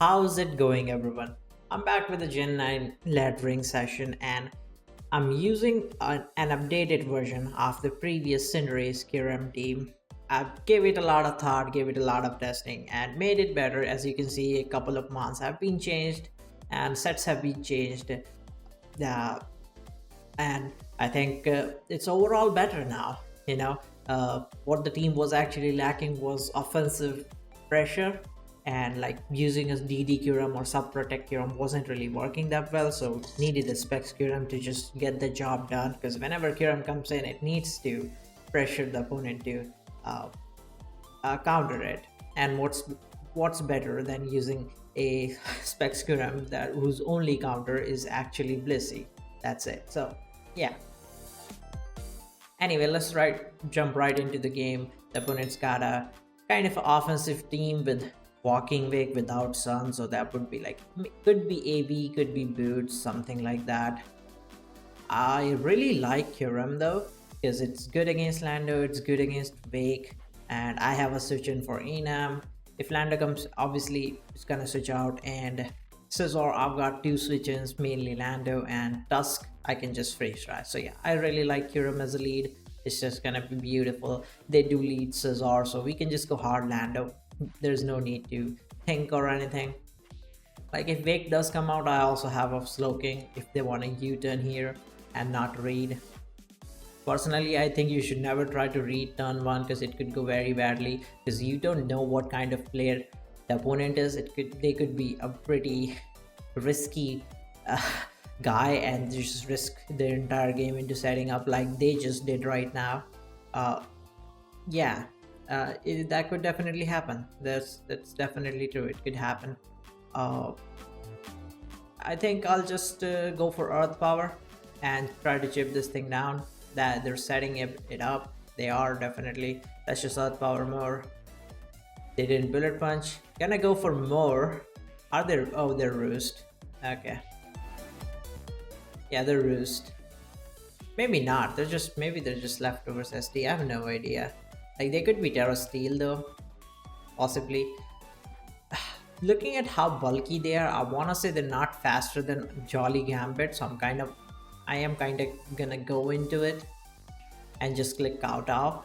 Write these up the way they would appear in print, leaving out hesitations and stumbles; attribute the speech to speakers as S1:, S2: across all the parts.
S1: How's it going, everyone? I'm back with a Gen 9 lettering session, and I'm using an updated version of the previous Cinderace QRM team. I gave it a lot of thought, gave it a lot of testing, and made it better. As you can see, a couple of months have been changed, and sets have been changed. Uh, and I think it's overall better now. What the team was actually lacking was offensive pressure, and like using a DD Curum or sub protect Curum wasn't really working that well, so needed a Specs Curum to just get the job done. Because whenever Curum comes in, it needs to pressure the opponent to uh, counter it. And what's better than using a Specs Curum that whose only counter is actually Blissey? That's it. So yeah. Anyway, jump right into the game. The opponent's got a kind of offensive team with walking wake without sun, so that would be like could be AB, could be boots, something like that. I really like Kyurem though, because it's good against Lando, it's good against Wake, and I have a switch in for Enam. If Lando comes, obviously it's gonna switch out, and Scizor, I've got two switch-ins, mainly Lando and Tusk. I can just freeze try. So yeah, I really like Kyurem as a lead. It's just gonna be beautiful. They do lead Scizor, so we can just go hard Lando. There's no need to think or anything. Like if Wake does come out, I also have a Slowking if they want a U-turn here and not read. Personally, I think you should never try to read turn 1 because it could go very badly, because you don't know what kind of player the opponent is. They could be a pretty risky uh, guy and just risk their entire game into setting up like they just did right now. Yeah, that could definitely happen. That's definitely true. It could happen. Uh, I think I'll just go for Earth Power and try to chip this thing down. That they're setting it up. They are definitely. Let's just Earth Power more. They didn't Bullet Punch. Can I go for more? Are there? Oh, they're Roost. Okay. Yeah, they're Roost. Maybe not. Maybe they're just leftovers SD. I have no idea. Like they could be Terra Steel though, possibly. Looking at how bulky they are, I wanna say they're not faster than Jolly Gambit, so I am kind of gonna go into it and just click Kowtow.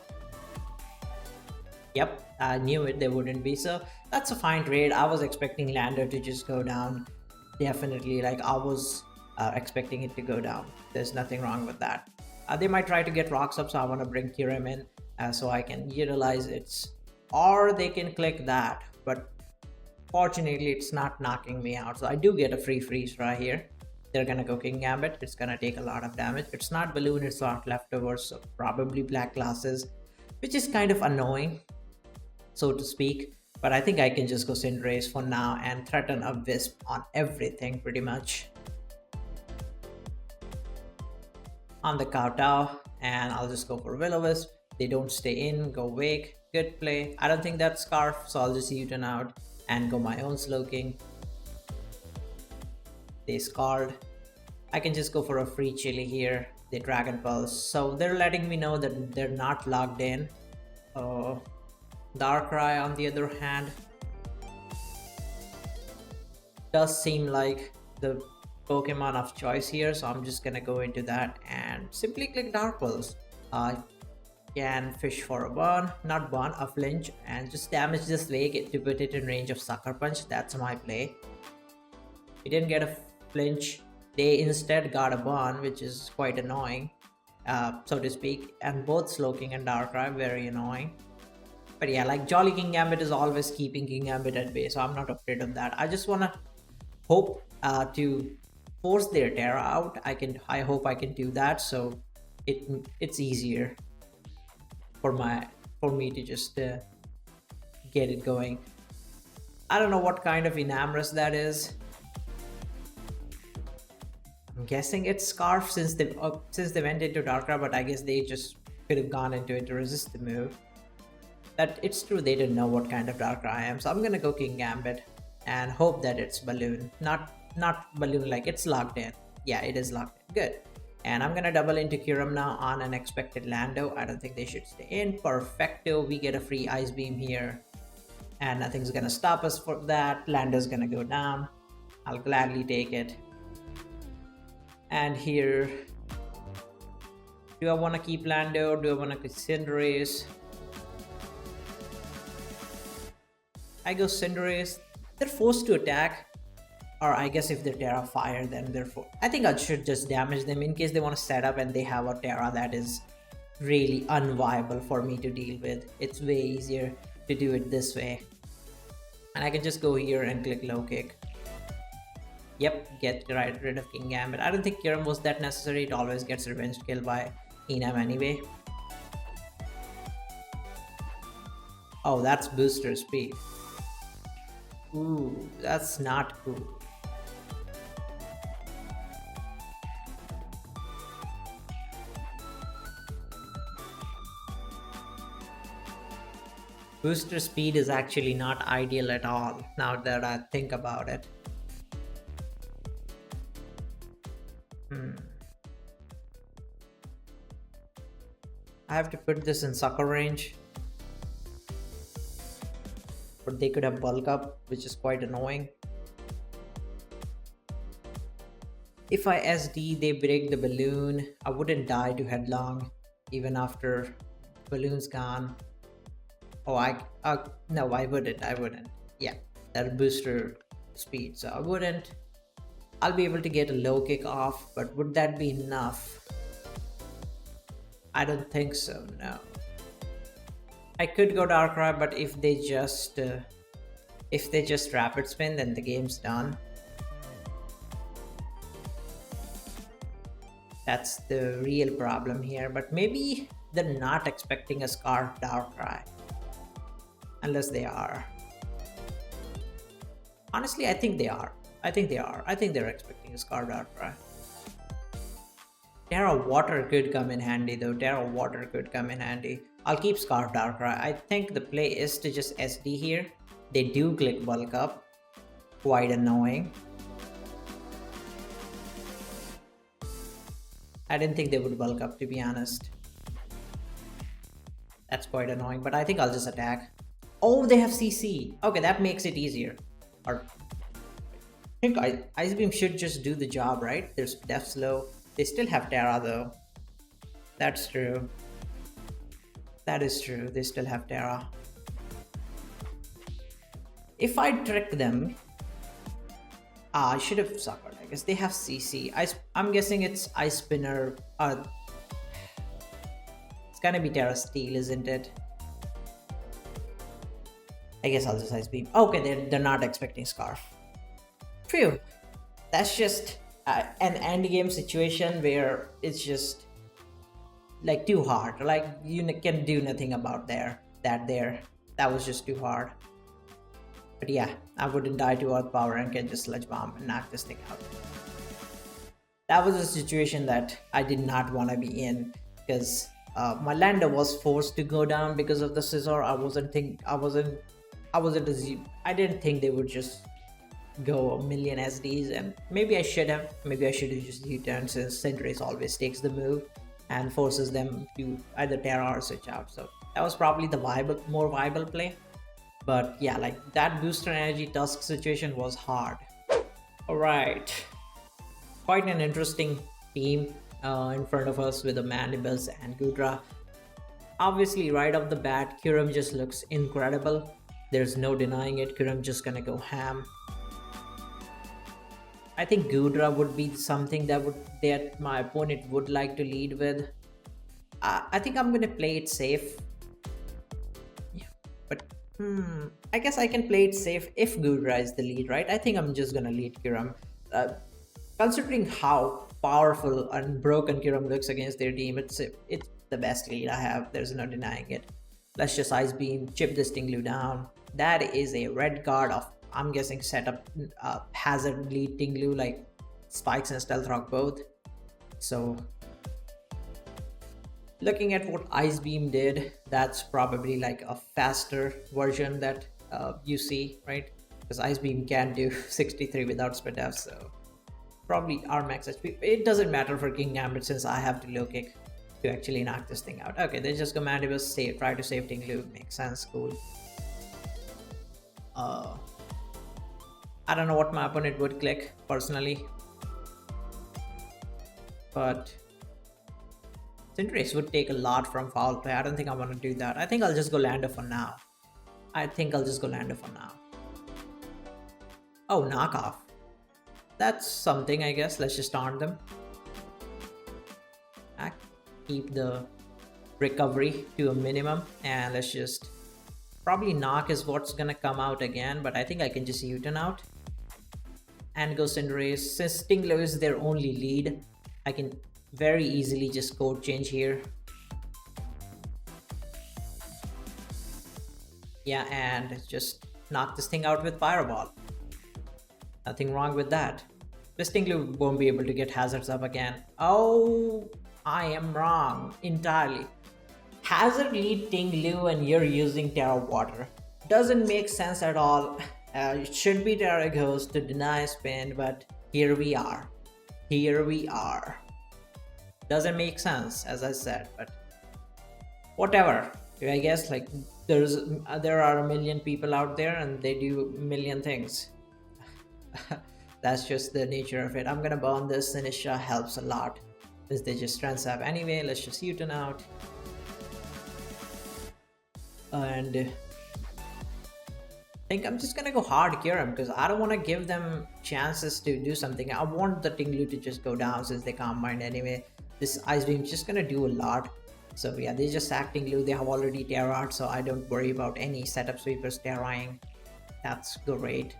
S1: Yep, I knew it. They wouldn't be, so that's a fine trade. I was expecting Lander to just go down. Definitely, like I was expecting it to go down. There's nothing wrong with that. They might try to get rocks up, so I want to bring Kyurem in so I can utilize it, or they can click that. But fortunately, it's not knocking me out, so I do get a free freeze right here. They're gonna go King Gambit. It's gonna take a lot of damage. It's not Balloon, it's not Leftovers, so probably Black Glasses, which is kind of annoying, so to speak. But I think I can just go Cinderace for now and threaten a Wisp on everything pretty much. On the Kowtow, and I'll just go for Will-O-Wisp. They don't stay in, go Wake. Good play. I don't think that's Scarf, so I'll just U-turn out and go my own Slowking. They Scald. I can just go for a free Chili here. They Dragon Pulse. So they're letting me know that they're not logged in. Darkrai, on the other hand, does seem like the Pokemon of choice here, so I'm just gonna go into that and simply click Dark Pulse. I can fish for a burn, not burn, a flinch, and just damage this Wake to put it in range of Sucker Punch. That's my play. We didn't get a flinch. They instead got a burn, which is quite annoying, so to speak. And both Slowking and Darkrai very annoying. But yeah, like Jolly King Gambit is always keeping King Gambit at bay, so I'm not afraid of that. I just wanna hope to force their Terra out. I hope I can do that, so it's easier for me to just get it going. I don't know what kind of Enamorous that is. I'm guessing it's Scarf since they went into Darkrai, but I guess they just could have gone into it to resist the move. That it's true, they didn't know what kind of Darkrai I am, so I'm gonna go King Gambit and hope that it's Balloon, not Balloon, like it's locked in. Yeah, it is locked in. Good. And I'm gonna double into Kyurem now on Unexpected Lando. I don't think they should stay in. Perfecto. We get a free Ice Beam here. and nothing's gonna stop us for that. Lando's gonna go down. I'll gladly take it. And here, do I want to keep Lando? Do I want to keep Cinderace? I go Cinderace. They're forced to attack. Or I guess if they're Terra Fire, then they're forced. I think I should just damage them in case they want to set up and they have a Terra that is really unviable for me to deal with. It's way easier to do it this way. And I can just go here and click low kick. Yep, get rid of King Gambit. I don't think Kyurem was that necessary. It always gets revenge kill by Enam anyway. Oh, that's booster speed. Ooh, that's not cool. Booster speed is actually not ideal at all, now that I think about it. I have to put this in sucker range. But they could have bulk up, which is quite annoying. If I SD, they break the balloon. I wouldn't die to headlong even after balloon's gone. Oh, no, I wouldn't. Yeah, that booster speed, so I wouldn't. I'll be able to get a low kick off, but would that be enough? I don't think so, no. I could go Darkrai, but if they just rapid spin, then the game's done. That's the real problem here, but maybe they're not expecting a Scarf Darkrai. Unless they are. Honestly, I think they are. I think they're expecting a Scarf Darkrai. Terra Water could come in handy though. Terra Water could come in handy. I'll keep Scarf Darkrai. I think the play is to just SD here. They do click bulk up. Quite annoying. I didn't think they would bulk up, to be honest. That's quite annoying, but I think I'll just attack. Oh, they have CC. Okay, that makes it easier. Or I think Ice Beam should just do the job, right? There's Def Slow. They still have Terra though. That's true. That is true. They still have Terra. If I trick them, I should have suckered. I guess they have CC. I'm guessing it's Ice Spinner. It's gonna be Terra Steel, isn't it? I guess I'll just Ice Beam. Okay, they're not expecting Scarf. Phew. That's just an end game situation where it's just like too hard. Like you can do nothing about that. That was just too hard. But yeah, I wouldn't die to Earth Power and can just Sludge Bomb and knock this thing out. That was a situation that I did not want to be in because my Lando was forced to go down because of the Scizor. I didn't think they would just go a million SDs, and maybe I should have just U-turned since Cinderace always takes the move and forces them to either Terra or switch out. So that was probably the more viable play. But yeah, like that booster energy Tusk situation was hard. Alright, quite an interesting team in front of us with the Mandibles and Goodra. Obviously right off the bat, Kyurem just looks incredible. There's no denying it. Kyurem just gonna go ham. I think Goodra would be something that my opponent would like to lead with. I think I'm gonna play it safe. Yeah, but I guess I can play it safe if Goodra is the lead, right? I think I'm just gonna lead Kyurem. Considering how powerful and broken Kyurem looks against their team, it's the best lead I have. There's no denying it. Let's just Ice Beam, chip this Tinglu down. That is a red card of, I'm guessing, setup hazard lead Tinglu, like Spikes and Stealth Rock both. So looking at what Ice Beam did, that's probably like a faster version that you see, right? Because Ice Beam can do 63 without Spit F, so probably our max HP. It doesn't matter for King Gambit since I have to low kick to actually knock this thing out. Okay, they just go Mandibles, try to save Tinglu. Makes sense, cool. Uh, I don't know what my opponent would click personally, but Cinderace would take a lot from foul play. I don't think I want to do that. I think I'll just go Lander for now. Oh, knockoff. That's something, I guess. Let's just arm them. Keep the recovery to a minimum, and let's just probably knock is what's gonna come out again, but I think I can just U-turn out and go Cinderace. Since Stinglow is their only lead, I can very easily just code change here. Yeah, and just knock this thing out with Pyro Ball. Nothing wrong with that. This Stinglow won't be able to get hazards up again. Oh, I am wrong entirely. Hazard lead Tinglu and you're using Terra Water. Doesn't make sense at all. It should be Terra Ghost to deny spin, but here we are. Doesn't make sense, as I said, but whatever. I guess like there are a million people out there and they do a million things. That's just the nature of it. I'm gonna burn this. Sinisha helps a lot since they just strength up anyway. Let's just U-turn out. And I think I'm just gonna go hard Kyurem because I don't want to give them chances to do something. I want the Tinglu to just go down since they can't mind anyway. This Ice Beam is just gonna do a lot. So yeah, they just sack Tinglu. They have already Terra'd, so I don't worry about any setup sweepers Terra'ing. That's great.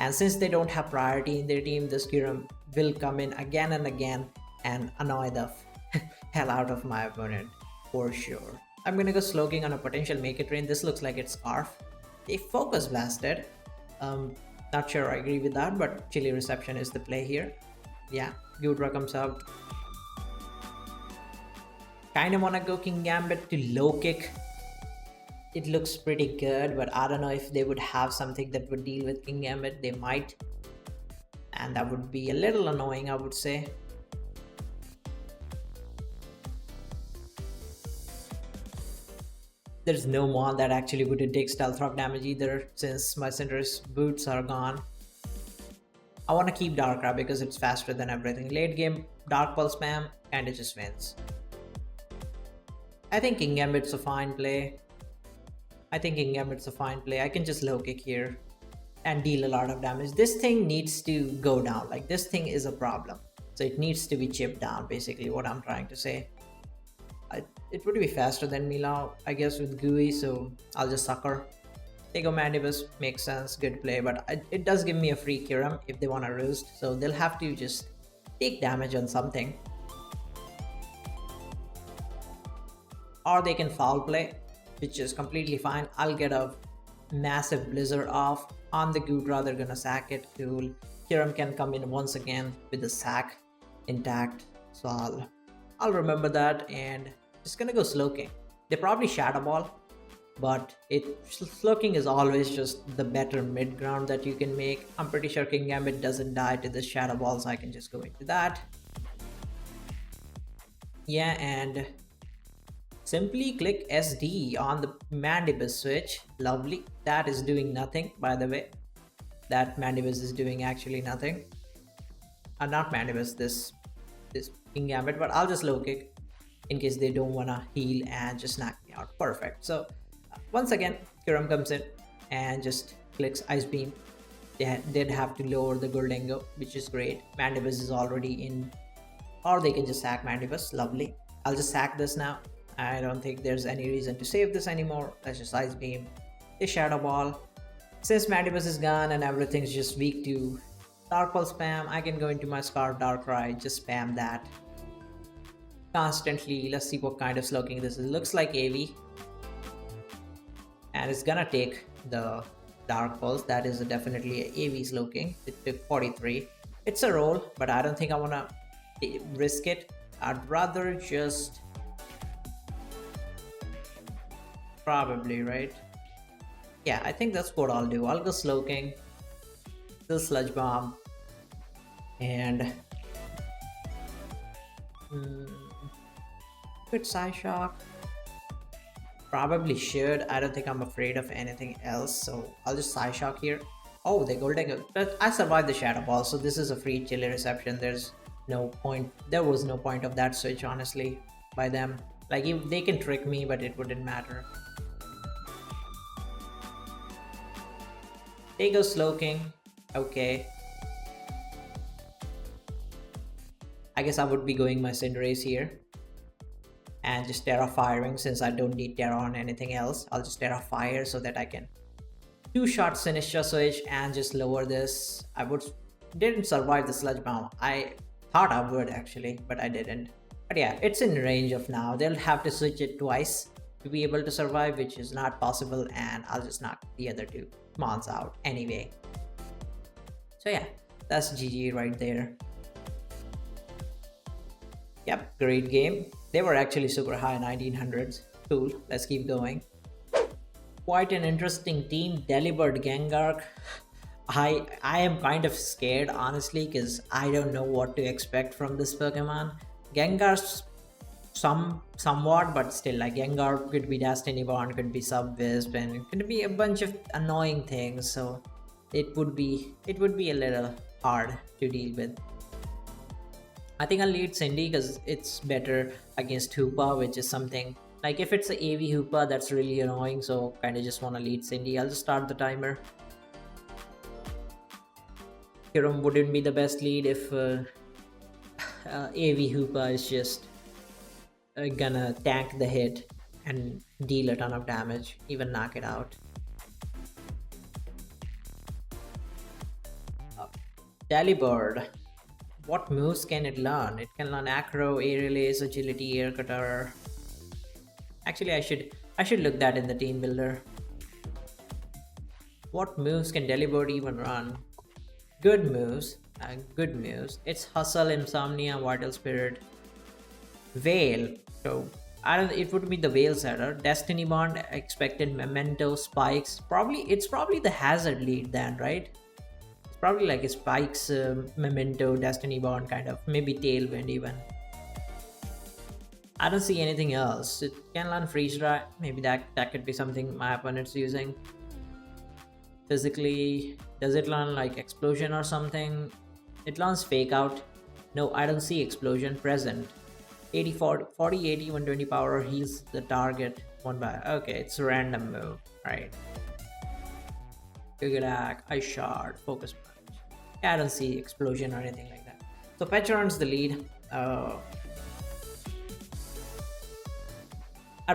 S1: And since they don't have priority in their team, this Kyurem will come in again and again and annoy the hell out of my opponent for sure. I'm gonna go Slowking on a potential Make It Rain. This looks like it's Scarf. They Focus Blasted. Not sure I agree with that, but Chilly Reception is the play here. Yeah, Gudra comes out. Kinda wanna go King Gambit to low kick. It looks pretty good, but I don't know if they would have something that would deal with King Gambit. They might. And that would be a little annoying, I would say. There's no Mon that actually would take Stealth Rock damage either, since my Cinderace boots are gone. I want to keep Darkrai because it's faster than everything. Late game, Dark Pulse spam, and it just wins. I think King Gambit's a fine play. I can just low kick here and deal a lot of damage. This thing needs to go down. Like, this thing is a problem. So it needs to be chipped down, basically what I'm trying to say. It would be faster than Milau, I guess, with Gooey, so I'll just sucker. They go Mandibus, makes sense, good play, but it does give me a free Kyurem if they want to roost, so they'll have to just take damage on something. Or they can foul play, which is completely fine. I'll get a massive Blizzard off. On the Gudra, they're gonna sack it. Cool. Kyurem can come in once again with the sack intact, so I'll remember that and just gonna go Slowking. They probably Shadow Ball, but Slowking is always just the better mid ground that you can make. I'm pretty sure King Gambit doesn't die to the Shadow Ball, so I can just go into that. Yeah, and simply click SD on the Mandibus switch. Lovely. That is doing nothing, by the way. That Mandibus is doing actually nothing. Not Mandibus, this King Gambit, but I'll just low kick in case they don't wanna heal and just knock me out. Perfect. So once again, Kyurem comes in and just clicks Ice Beam. They did have to lower the Gholdengo, which is great. Mandibus is already in, or they can just sack Mandibus. Lovely. I'll just sack this now. I don't think there's any reason to save this anymore. Let's just Ice Beam. They Shadow Ball. Since Mandibus is gone and everything's just weak to Dark Pulse spam, I can go into my Scarf Darkrai, just spam that constantly. Let's see what kind of Slowking this is. Looks like AV. And it's gonna take the Dark Pulse. That is definitely an AV Slowking. It took 43. It's a roll, but I don't think I wanna risk it. I'd rather just probably, right? Yeah, I think that's what I'll do. I'll go Slowking, still Sludge Bomb, and good Psyshock. Probably should. I don't think I'm afraid of anything else, so I'll just Psy Shock here. Oh, they golden. But I survived the Shadow Ball, so this is a free chili reception. There's no point. There was no point of that switch, honestly, by them. Like, if they can trick me, but it wouldn't matter. They go Slowking. Okay. I guess I would be going my Cinderace here. And just Terra Firing, since I don't need Terra on anything else. I'll just Terra Fire so that I can two-shot Sinistcha Switch and just lower this. Didn't survive the Sludge Bomb. I thought I would actually, but I didn't. But yeah, it's in range of now. They'll have to switch it twice to be able to survive, which is not possible, and I'll just knock the other two mons out anyway. So yeah, that's GG right there. Yep, great game. They were actually super high 1900s. Cool, let's keep going. Quite an interesting team. Delibird Gengar. I am kind of scared, honestly, because I don't know what to expect from this Pokemon. Gengar's somewhat, but still, like, Gengar could be Destiny Bond, could be Sub-Wisp, and it could be a bunch of annoying things, so it would be a little hard to deal with. I think I'll lead Cindy because it's better against Hoopa, which is something like, if it's a AV Hoopa, that's really annoying, so kind of just want to lead Cindy. I'll just start the timer. Kyurem wouldn't be the best lead if AV Hoopa is just gonna tank the hit and deal a ton of damage, even knock it out. Delibird. What moves can it learn? It can learn Acro, Aerial Ace, Agility, Air Cutter. Actually, I should look that in the team builder. What moves can Delibird even run? Good moves. Good moves. It's Hustle, Insomnia, Vital Spirit, Veil. So it would be the Veil setter. Destiny Bond, expected Memento, Spikes. It's probably the Hazard lead then, right? It's probably like a Spikes, Memento, Destiny Bond kind of. Maybe Tailwind even. I don't see anything else. It can learn Freeze Dry. Maybe that could be something my opponent's using. Physically, does it learn like Explosion or something? It learns Fake Out. No, I don't see Explosion present. 40, 80, 120 power, heals the target one by. Okay, it's a random move, right? Quick Attack, Ice Shard, Focus Punch. Yeah, I don't see Explosion or anything like that. So Pecharon's the lead. I'd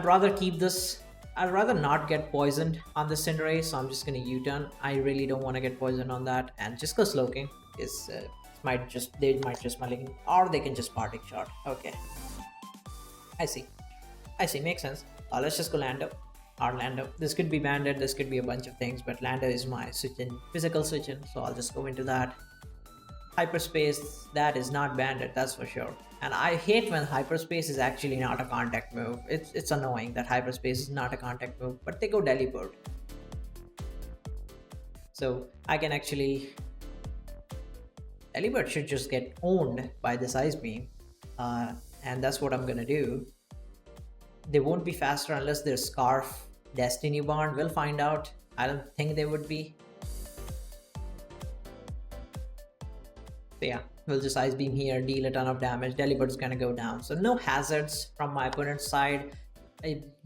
S1: rather keep this. I'd rather not get poisoned on the Cinderace, so I'm just gonna U-turn. I really don't want to get poisoned on that, and just go Slowking. They might just Mulligan, or they can just Parting Shot. Okay, I see, makes sense. Let's just go Lando. Lando. This could be Bandit, this could be a bunch of things, but Lando is my physical switch-in, so I'll just go into that. Hyperspace, that is not Bandit, that's for sure. And I hate when Hyperspace is actually not a contact move. It's annoying that Hyperspace is not a contact move, but they go Delibird. So I can actually... Delibird should just get owned by this Ice Beam. And that's what I'm gonna do. They won't be faster unless their Scarf Destiny Bond. We'll find out. I don't think they would be. So yeah, we'll just Ice Beam here, deal a ton of damage. Delibird's gonna go down. So no hazards from my opponent's side.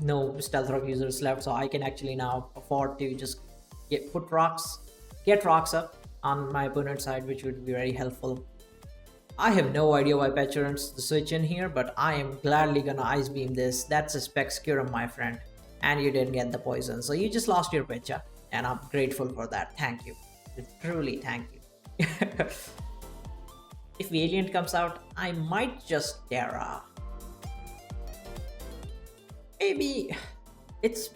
S1: No Stealth Rock users left, so I can actually now afford to just get rocks up on my opponent's side, which would be very helpful. I have no idea why Pecharon's the switch in here, but I am gladly gonna Ice Beam this. That's a Specs Kyurem, my friend. And you didn't get the poison, so you just lost your Pecha. And I'm grateful for that. Thank you. Truly, thank you. If Valiant comes out, I might just Terra. Maybe it's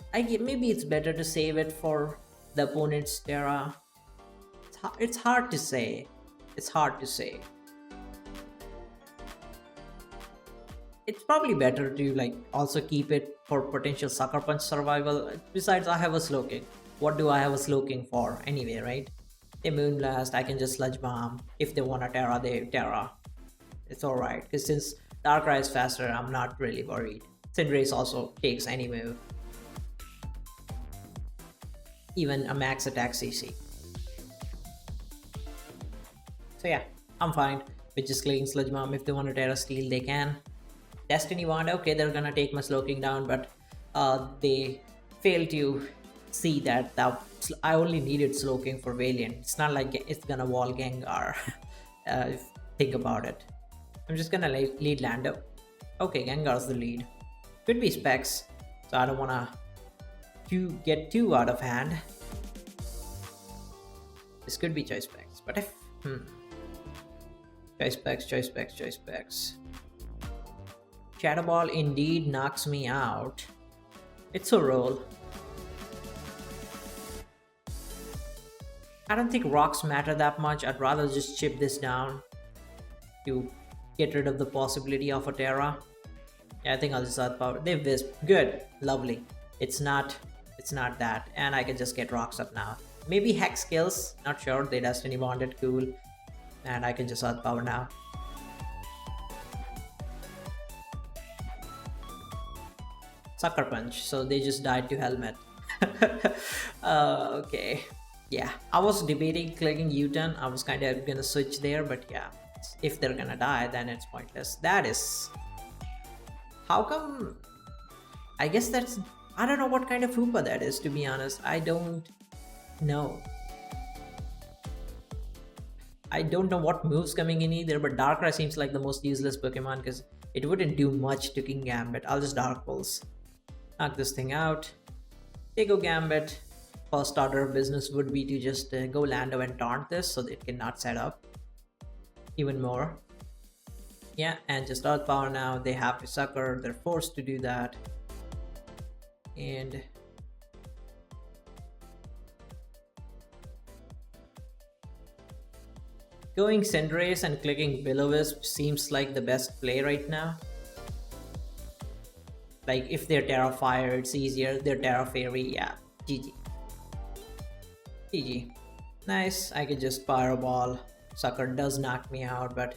S1: better to save it for the opponent's Terra. It's hard to say. It's probably better to like also keep it for potential Sucker Punch survival. Besides, I have a Slowking. What do I have a Slowking for anyway, right? They Moonblast, I can just Sludge Bomb. If they want to Terra, they Terra. It's alright, because since Darkrai is faster, I'm not really worried. Cinderace also takes any move. even a max attack CC. So yeah, I'm fine with just clicking Sludge Bomb. If they want to Terra Steel, they can. Destiny Wand, okay, they're gonna take my Slowking down, but they fail to see that I only needed Slowking for Valiant. It's not like it's gonna wall Gengar. Think about it. I'm just gonna lead Lando. Okay, Gengar's the lead. Could be Specs, so I don't wanna get too out of hand. This could be Choice Specs, but if Choice Specs. Shadow Ball indeed knocks me out. It's a roll. I don't think rocks matter that much. I'd rather just chip this down to get rid of the possibility of a Terra. Yeah, I think I'll just Earth Power. They Wisp. Good. Lovely. It's not that. And I can just get rocks up now. Maybe Hex kills. Not sure. They Destiny Bonded. Cool. And I can just Earth Power now. Sucker Punch. So they just died to Helmet. Okay. Yeah. I was debating clicking U-turn. I was kind of gonna switch there. But yeah. If they're gonna die, then it's pointless. That is... How come? I guess that's... I don't know what kind of Hoopa that is, to be honest. I don't know. I don't know what moves coming in either, but Darkrai seems like the most useless Pokemon because it wouldn't do much to King Gambit. I'll just Dark Pulse. Knock this thing out. They go Gambit. First order of business would be to just go Lando and taunt this so that it cannot set up even more. Yeah, and just Earth Power now. They have to Sucker. They're forced to do that. And going Cinderace and clicking Will-O-Wisp seems like the best play right now. Like if they're Terra Fire, it's easier. They're Terra Fairy, yeah. GG. GG. Nice. I could just Pyro Ball. Sucker does knock me out, but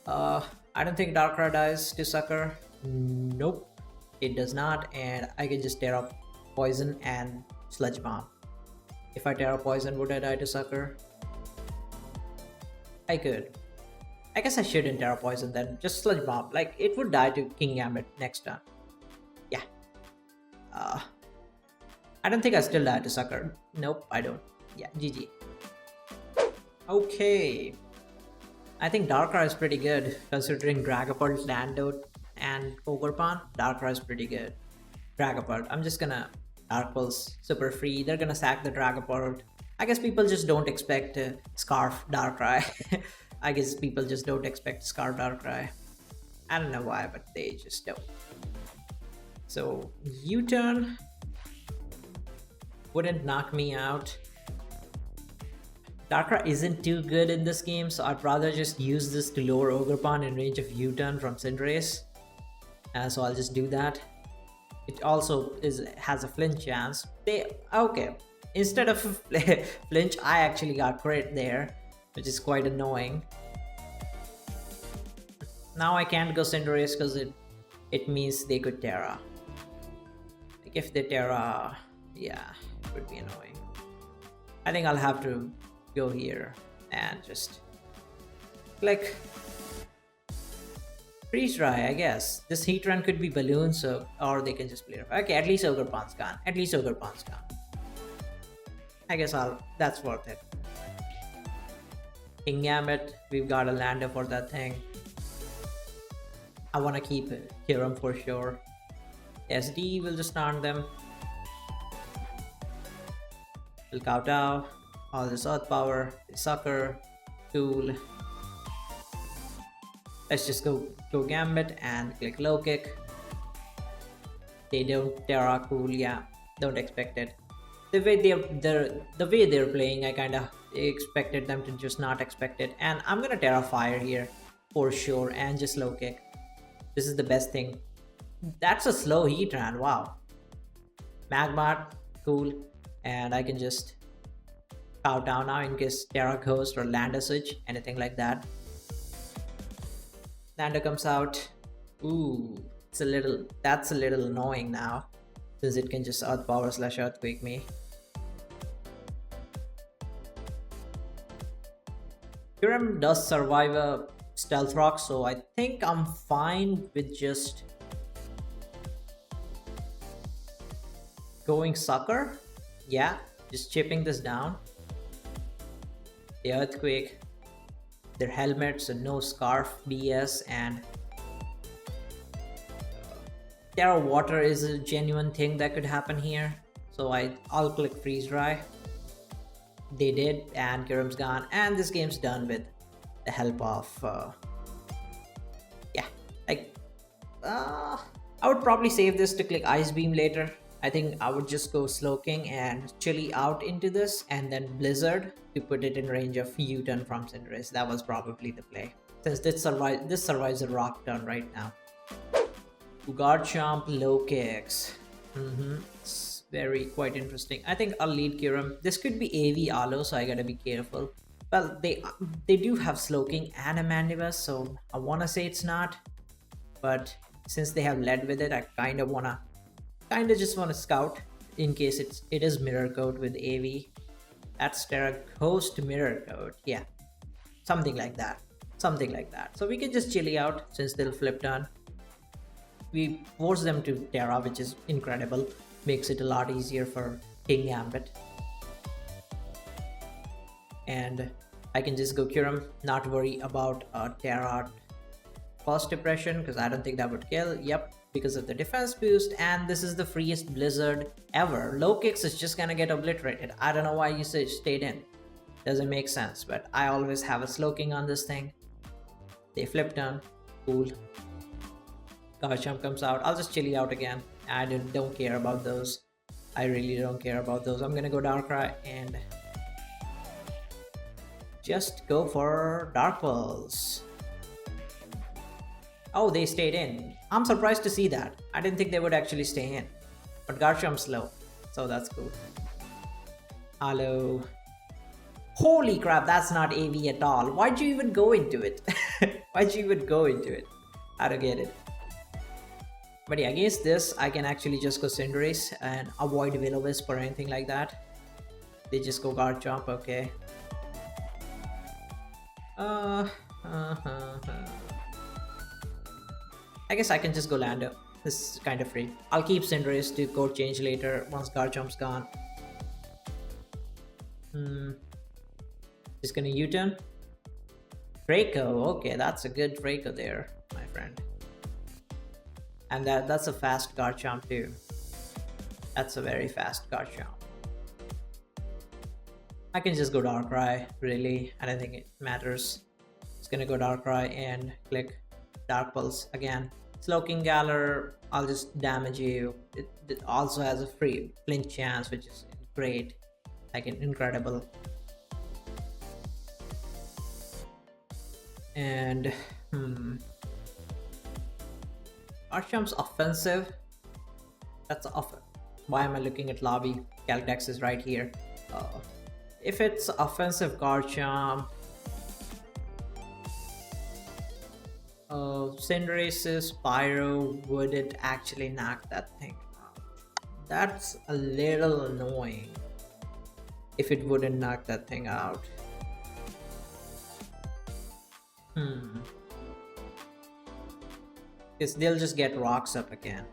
S1: I don't think Darkrai dies to Sucker. Nope. It does not, and I can just Terra Poison and Sludge Bomb. If I Terra Poison, would I die to Sucker? I could. I guess I shouldn't Terra Poison then. Just Sludge Bomb. Like, it would die to King Gambit next turn. Yeah. I don't think I still die to Sucker. Nope, I don't. Yeah, GG. Okay. I think Darkrai is pretty good considering Dragapult, Lando, and Ogerpon. Darkrai is pretty good. Dragapult. I'm just gonna Dark Pulse super free. They're gonna sack the Dragapult. I guess people just don't expect Scarf Darkrai. I guess people just don't expect Scarf Darkrai. I don't know why, but they just don't. So U-turn wouldn't knock me out. Darkrai isn't too good in this game, so I'd rather just use this to lower Ogerpon in range of U-turn from Cinderace. So I'll just do that. It also has a flinch chance. Okay. Instead of flinch, I actually got crit there, which is quite annoying. Now I can't go Cinderace because it means they could Terra. Like if they Terra, yeah, it would be annoying. I think I'll have to go here and just click. Freeze Dry, I guess. This Heat Run could be Balloon, so or they can just play it. Okay, at least Ogerpon's gone. At least Ogerpon's gone. I guess that's worth it. King Gambit, we've got a Lando for that thing. I want to keep Hiram for sure. SD will just taunt them. We'll kowtow. All this Earth Power, Sucker, Tool. Let's just go Gambit and click Low Kick. They don't Terra, cool, yeah. Don't expect it. The way they're playing, I kind of expected them to just not expect it. And I'm gonna Terra Fire here for sure and just Low Kick. This is the best thing. That's a slow Heat Run, wow. Magmar, cool. And I can just kowtow now in case Terra Ghost or Lando switch, anything like that. Lando comes out. Ooh, that's a little annoying now, since it can just Earth Power / Earthquake me. Kiram does survive a stealth rock, so I think I'm fine with just going sucker. Yeah, just chipping this down. The earthquake, their helmets, and no scarf BS, and Terra water is a genuine thing that could happen here. So I'll click freeze dry. They did, and Kiram's gone, and this game's done with the help of yeah, like I would probably save this to click ice beam later. I think I would just go Slowking and Chilly out into this, and then Blizzard to put it in range of U-turn from Cinderace. That was probably the play, since this survives a rock turn right now. Garchomp low kicks. It's very quite interesting. I think I'll lead Kiram. This could be AV Alo, so I gotta be careful. Well, they do have Slowking and a Mandibus, so I wanna say it's not. But since they have led with it, I just wanna scout in case it is Mirror Coat with AV. That's Terra Ghost Mirror Coat. Yeah, something like that. Something like that. So we can just Chilly out since they'll flip turn. We force them to Terra, which is incredible. Makes it a lot easier for King Gambit. And I can just go Kiram, not worry about Terra First Depression, because I don't think that would kill. Yep, because of the defense boost, and this is the freest Blizzard ever. Low kicks is just gonna get obliterated. I don't know why you stayed in. Doesn't make sense, but I always have a Slowking on this thing. They flip turn. Cool. Garchomp comes out. I'll just Chilly out again. I don't care about those. I really don't care about those. I'm gonna go Darkrai and just go for Dark Pulse. Oh, they stayed in. I'm surprised to see that. I didn't think they would actually stay in. But Garchomp's slow, so that's cool. Hello. Holy crap, that's not AV at all. Why'd you even go into it? Why'd you even go into it? I don't get it. But yeah, against this, I can actually just go Cinderace and avoid Will-O-Wisp or anything like that. They just go Garchomp, okay. I guess I can just go Lando. This is kind of free. I'll keep Cinderace to code change later once Garchomp's gone. Just gonna U-turn. Draco, okay, that's a good Draco there, my friend. And that's a fast Garchomp too. That's a very fast Garchomp. I can just go Darkrai, really. I don't think it matters. It's gonna go Darkrai and click Dark Pulse again. Slowking Galar, I'll just damage you. It also has a free flinch chance, which is great. Like incredible. And Garchomp's offensive. That's off. Why am I looking at lobby? Caldex is right here. If it's offensive Garchomp, Cinderace's Pyro wouldn't actually knock that thing out. That's a little annoying. If it wouldn't knock that thing out. Because they'll just get rocks up again.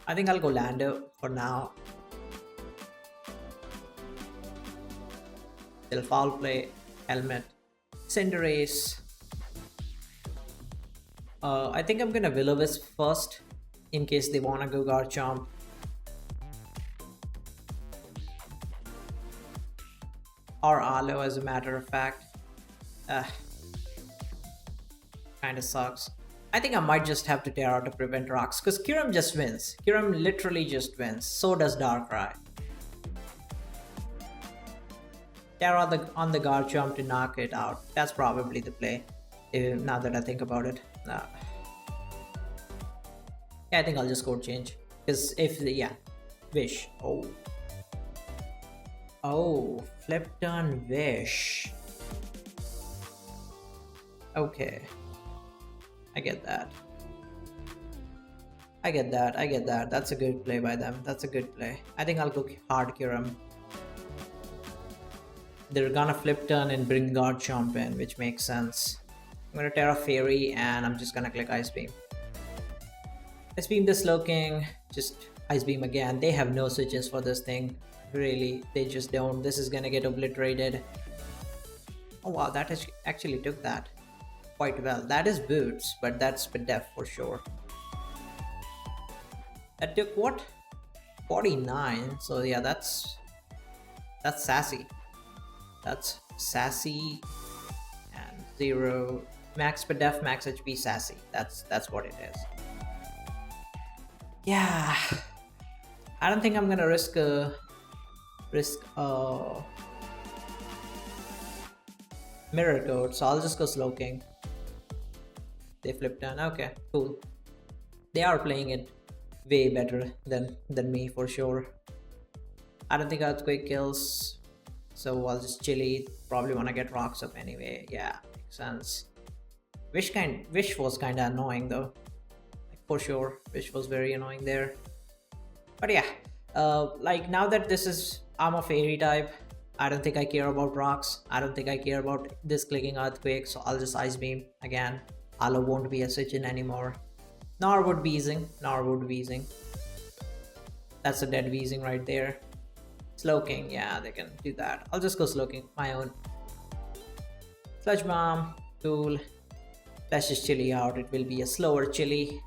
S1: I think I'll go Lando for now. They'll foul play, helmet, Cinderace. I think I'm gonna Will-O-Wisp first in case they wanna go Garchomp. Or Alo, as a matter of fact. Kinda sucks. I think I might just have to Terra to prevent rocks, because Kiram just wins. Kiram literally just wins. So does Darkrai. Terra on the Garchomp to knock it out. That's probably the play, now that I think about it. Yeah, I think I'll just code change. Because Wish. Oh, flip turn Wish. Okay. I get that. That's a good play by them. That's a good play. I think I'll go hard Kiram. they're gonna flip turn and bring Garchomp in, which makes sense. I'm gonna Terra Fairy and I'm just gonna click Ice Beam. Ice Beam this Slowking, just Ice Beam again. They have no switches for this thing. Really, they just don't. This is gonna get obliterated. Oh wow, that actually took that quite well. That is Boots, but that's Def for sure. That took what? 49. So yeah, that's sassy. That's sassy and 0 max Def, max HP sassy. That's what it is. Yeah, I don't think I'm gonna risk Mirror Coat, so I'll just go Slowking. They flip turn. Okay, cool. They are playing it way better than me for sure. I don't think Earthquake kills, so I'll just Chili. Probably wanna get Rocks up anyway. Yeah, makes sense. Wish was kinda annoying though. For sure, Wish was very annoying there. But yeah, like now that this is I'm a Fairy type, I don't think I care about Rocks. I don't think I care about this clicking Earthquake, so I'll just Ice Beam again. Aloe won't be a switch in anymore. Nor would Weezing. That's a dead Weezing right there. Slowking, yeah, they can do that. I'll just go Slowking, my own. Sludge Bomb, cool. Let's just Chili out. It will be a slower Chili.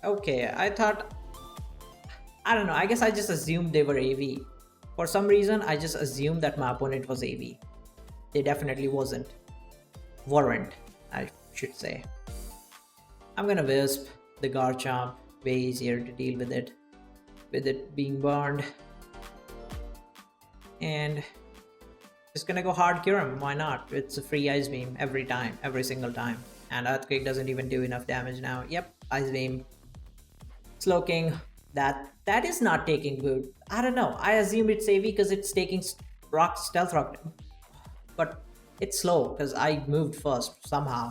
S1: Okay, I don't know, I guess I just assumed they were AV. For some reason, I just assumed that my opponent was AV. They definitely weren't, I should say. I'm gonna Wisp the Garchomp, way easier to deal with it being burned. And just gonna go hard Kyurem, why not? It's a free Ice Beam every single time. And Earthquake doesn't even do enough damage now. Yep, Ice Beam. Slowking, that is not taking Boot. I don't know. I assume it's AV because it's taking Stealth Rock, but it's slow because I moved first somehow.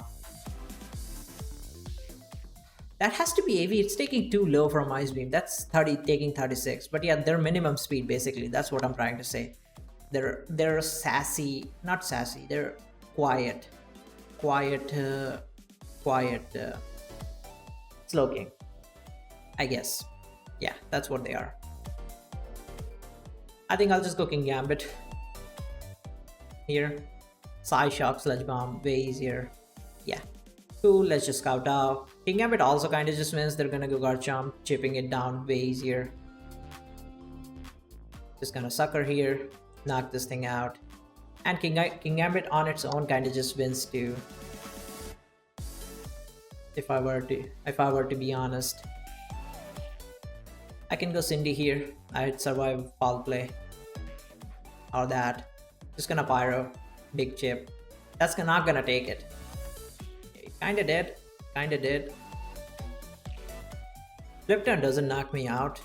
S1: That has to be AV. It's taking too low from Ice Beam. That's taking 36. But yeah, their minimum speed basically. That's what I'm trying to say. They're sassy, not sassy. They're quiet, Slowking. I guess. Yeah, that's what they are. I think I'll just go King Gambit here. Psyshock, Sludge Bomb, way easier. Yeah, cool. Let's just Scout out. King Gambit also kind of just wins. They're gonna go Garchomp, chipping it down way easier. Just gonna Sucker here, knock this thing out. And King Gambit on its own kind of just wins too. If I were to be honest. I can go Cindy here. I'd survive foul play. Or that. Just gonna Pyro. Big chip. That's not gonna take it. Kinda did. Flip turn doesn't knock me out.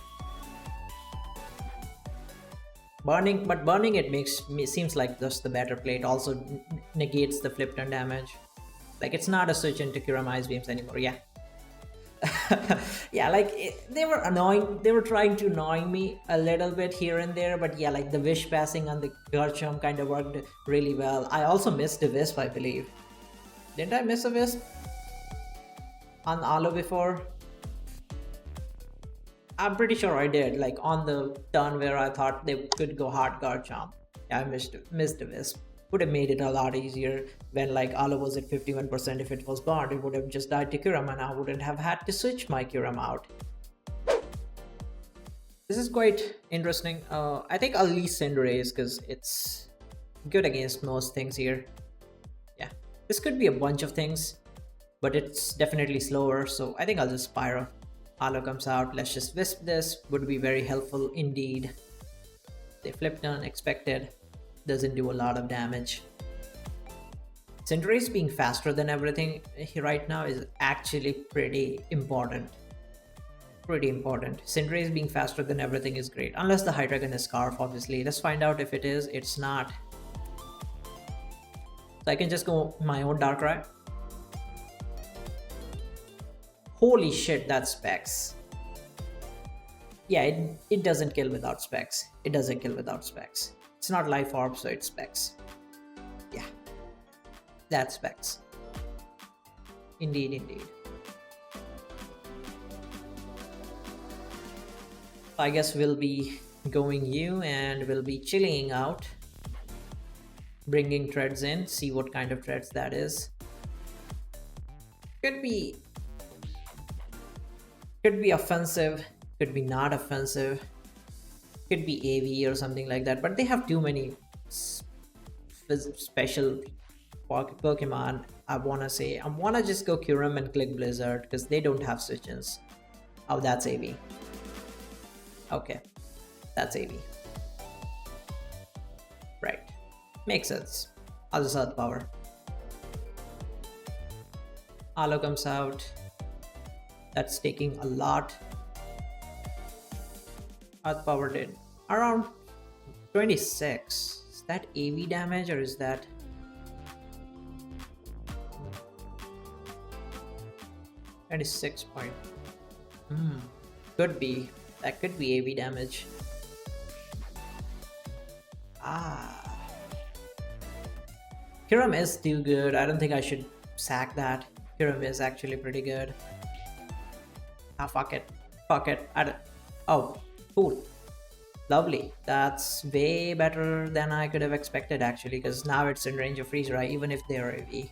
S1: Burning it seems like just the better play. It also negates the flip turn damage. Like it's not a switch into Kyurem Ice Beams anymore. Yeah. Yeah, like they were annoying. They were trying to annoy me a little bit here and there, but yeah, like the Wish passing on the Garchomp kind of worked really well. I also missed a Wisp, I believe. Didn't I miss a Wisp on Aloe before? I'm pretty sure I did. Like on the turn where I thought they could go hard Garchomp. Yeah, I missed a Wisp. Would have made it a lot easier when like Aloe was at 51%. If it was burned, it would have just died to Kyurem and I wouldn't have had to switch my Kyurem out. This is quite interesting. I think I'll leave Cinderace because it's good against most things here. Yeah, this could be a bunch of things, but it's definitely slower. So I think I'll just Pyro. Aloe comes out. Let's just Wisp this. Would be very helpful indeed. They flip turn, expected. Doesn't do a lot of damage. Cinderace being faster than everything right now is actually pretty important. Cinderace being faster than everything is great. Unless the Hydreigon is Scarf, obviously. Let's find out if it is. It's not. So I can just go my own Darkrai. Holy shit, that's Specs. Yeah, it doesn't kill without specs. It doesn't kill without specs. It's not life orb, so it's specs. Yeah, that's specs. Indeed, indeed. I guess we'll be going you and we'll be chilling out, bringing threads in, see what kind of threads that is. Could be offensive, could be not offensive, could be AV or something like that, but they have too many special Pokemon. I wanna just go Kyurem and click Blizzard because they don't have switch-ins. Oh, that's AV. Okay, that's AV. Right, makes sense. I'll just Earth Power. Halo comes out. That's taking a lot. Earth Power did around 26. Is that AV damage or is that 26 point? Could be. That could be AV damage. Kyurem is still good. I don't think I should sack that. Kyurem is actually pretty good. Fuck it. Fuck it. Oh, cool. Lovely. That's way better than I could have expected actually, because now it's in range of freeze dry even if they're AV.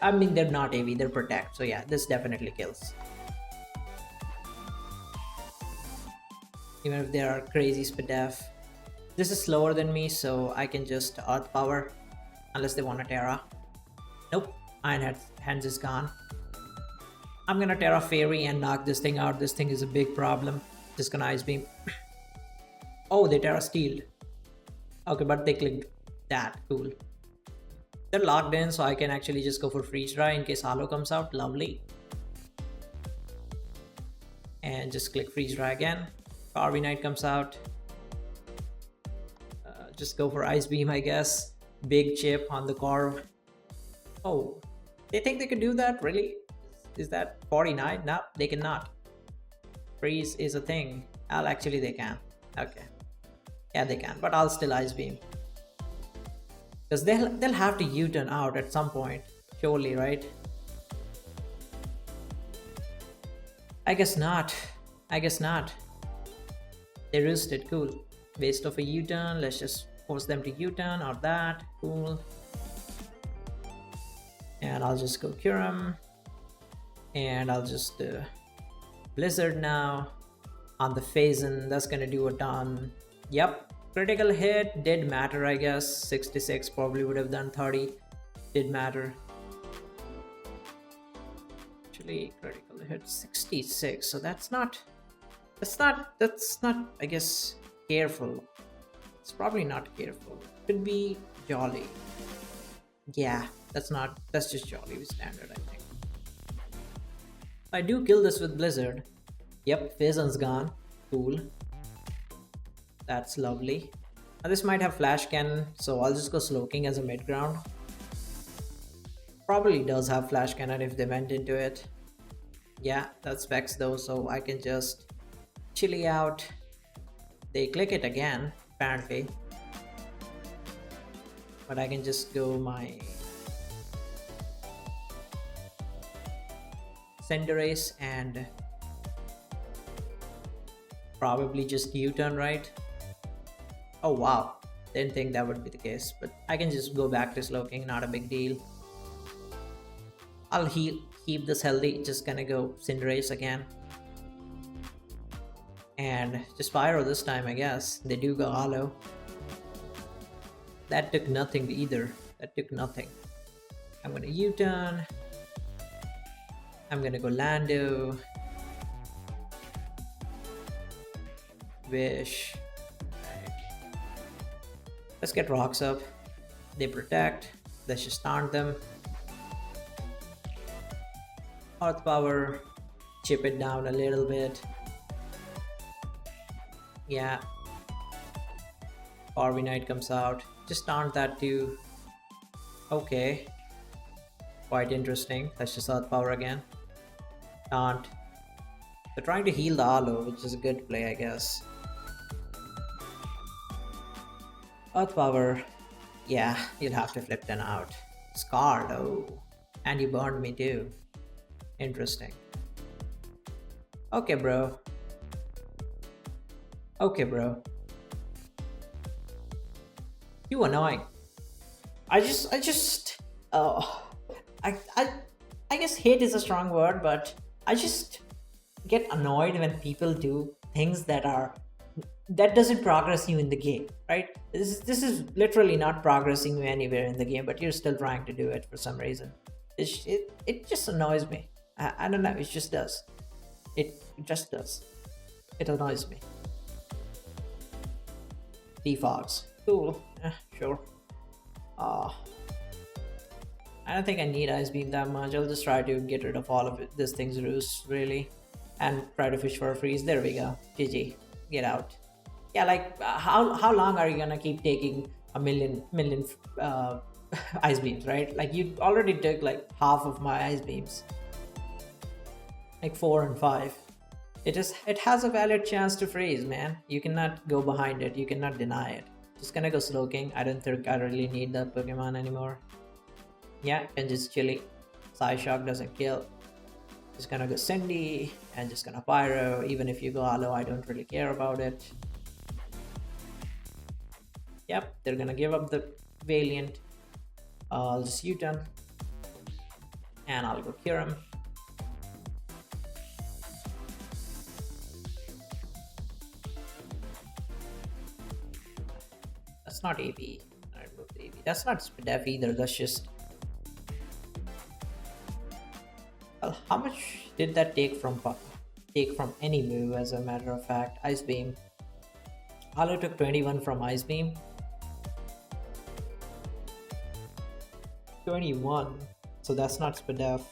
S1: I mean, they're not AV, they're protect. So yeah, this definitely kills. Even if they are crazy speed def. This is slower than me, so I can just Earth Power. Unless they want a Terra. Nope. Iron Hands is gone. I'm gonna Terra Fairy and knock this thing out. This thing is a big problem. Just gonna Ice Beam. Oh, they Terra Steeled. Okay, but they clicked that. Cool. They're locked in, so I can actually just go for Freeze Dry in case Halo comes out. Lovely. And just click Freeze Dry again. Carby Knight comes out. Just go for Ice Beam, I guess. Big chip on the Corv. Oh, they think they could do that? Really? Is that 49? No, they cannot. Freeze is a thing. Actually, they can. Okay. Yeah, they can. But I'll still Ice Beam. Because they'll have to U-turn out at some point. Surely, right? I guess not. I guess not. They roosted. Cool. Waste of a U-turn. Let's just force them to U-turn or that. Cool. And I'll just go Kyurem. And I'll just Blizzard now on the Phazon. That's gonna do a ton. Yep, critical hit did matter, I guess. 66 probably would have done 30. Did matter. Actually, critical hit 66. So that's not, I guess, careful. It's probably not careful. Could be jolly. Yeah, that's just jolly standard, I think. I do kill this with Blizzard. Yep, Phazon's gone. Cool. That's lovely. Now this might have Flash Cannon, so I'll just go Slowking as a mid ground. Probably does have Flash Cannon if they went into it. Yeah, that's Vex though, so I can just chilly out. They click it again, apparently. But I can just go my Cinderace and probably just U-turn, right? Oh wow, didn't think that would be the case, but I can just go back to Slowking, not a big deal. I'll keep this healthy, just gonna go Cinderace again. And just Pyro this time, I guess. They do go Halo. That took nothing either. That took nothing. I'm gonna U-turn. I'm gonna go Lando. Wish. Right. Let's get rocks up. They protect. Let's just taunt them. Earth Power. Chip it down a little bit. Yeah. Carby Knight comes out. Just taunt that too. Okay. Quite interesting. Let's just Earth Power again. Taunt. They're trying to heal the Alo, which is a good play, I guess. Earth Power. Yeah, you'll have to flip them out. Scarred, oh. And you burned me too. Interesting. Okay, bro. Okay, bro. You annoying. I guess hate is a strong word, but I just get annoyed when people do things that doesn't progress you in the game, right? This is literally not progressing you anywhere in the game, but you're still trying to do it for some reason. It just annoys me. I don't know. It just does. It just does. It annoys me. Defogs. Cool. Sure. I don't think I need Ice Beam that much. I'll just try to get rid of all of this thing's roost, really. And try to fish for a freeze. There we go. GG. Get out. Yeah, like, how long are you gonna keep taking a million Ice Beams, right? Like, you already took, like, half of my Ice Beams. Like, 4 and 5. It has a valid chance to freeze, man. You cannot go behind it. You cannot deny it. Just gonna go Slowking. I don't think I really need that Pokemon anymore. Yeah, and just chilly. Psyshock doesn't kill. Just gonna go Cindy and just gonna Pyro. Even if you go Alo, I don't really care about it. Yep, they're gonna give up the Valiant. I'll just U-turn. And I'll go cure him. That's not AB. I removed AB. That's not Spadef either. That's just. Well, how much did that take from any move? As a matter of fact, Ice Beam. Alo took 21 from Ice Beam. 21. So that's not Spadef.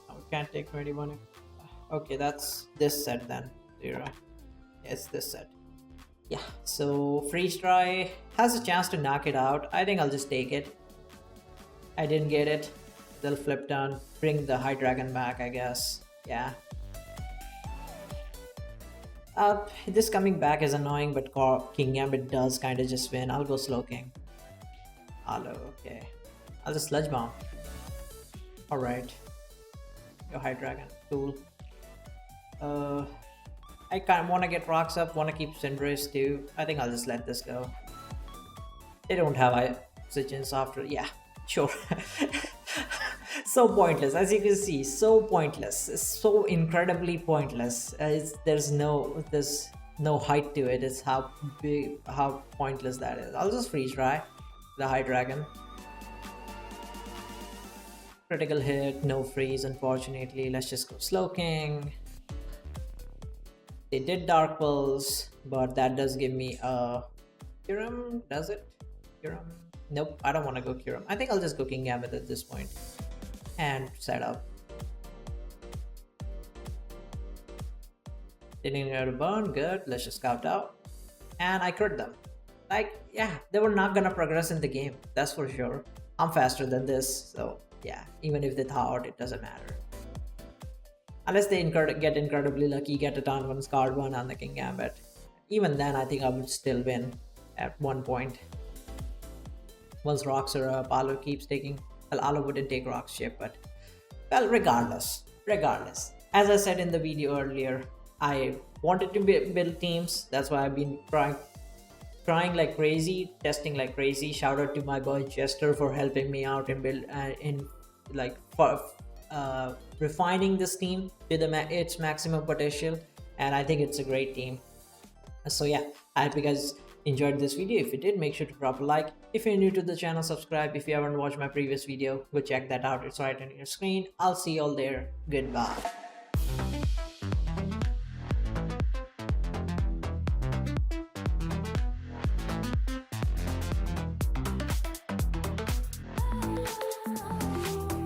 S1: Oh, we can't take 21. Okay, that's this set then. 0. It's this set. Yeah, so Freeze Dry has a chance to knock it out. I think I'll just take it. I didn't get it. They'll flip down, bring the High Dragon back, I guess. Yeah. This coming back is annoying, but King Gambit does kind of just win. I'll go Slowking. Alo, okay. I'll just Sludge Bomb. Alright. Your High Dragon. Cool. I kind of want to get rocks up, want to keep Cinderace too. I think I'll just let this go. They don't have Oxygens after. Yeah, sure. So pointless, as you can see, so pointless. It's so incredibly pointless. There's no height to it. It's how pointless that is. I'll just Freeze Dry the High Dragon. Critical hit, no freeze, unfortunately. Let's just go Slowking. They did Dark Pulse, but that does give me a Kyurem, does it? Kyurem? Nope, I don't want to go Kyurem. I think I'll just go King Gambit at this point. And set up. Didn't get a burn, good. Let's just scout out. And I crit them. Like, yeah, they were not gonna progress in the game, that's for sure. I'm faster than this, so yeah, even if they thaw out, it doesn't matter. Unless they get incredibly lucky, get a turn 1, Scarlet 1 on the King Gambit. Even then, I think I would still win at one point. Once rocks are up, Alo keeps taking. Well, Alo wouldn't take Rock's chip, but well, regardless. As I said in the video earlier, I wanted to build teams. That's why I've been trying like crazy, testing like crazy. Shout out to my boy Jester for helping me out and build refining this team to its maximum potential, and I think it's a great team. So yeah, I hope you guys enjoyed this video. If you did, make sure to drop a like. If you're new to the channel, subscribe. If you haven't watched my previous video, go check that out. It's right on your screen. I'll see you all there. Goodbye.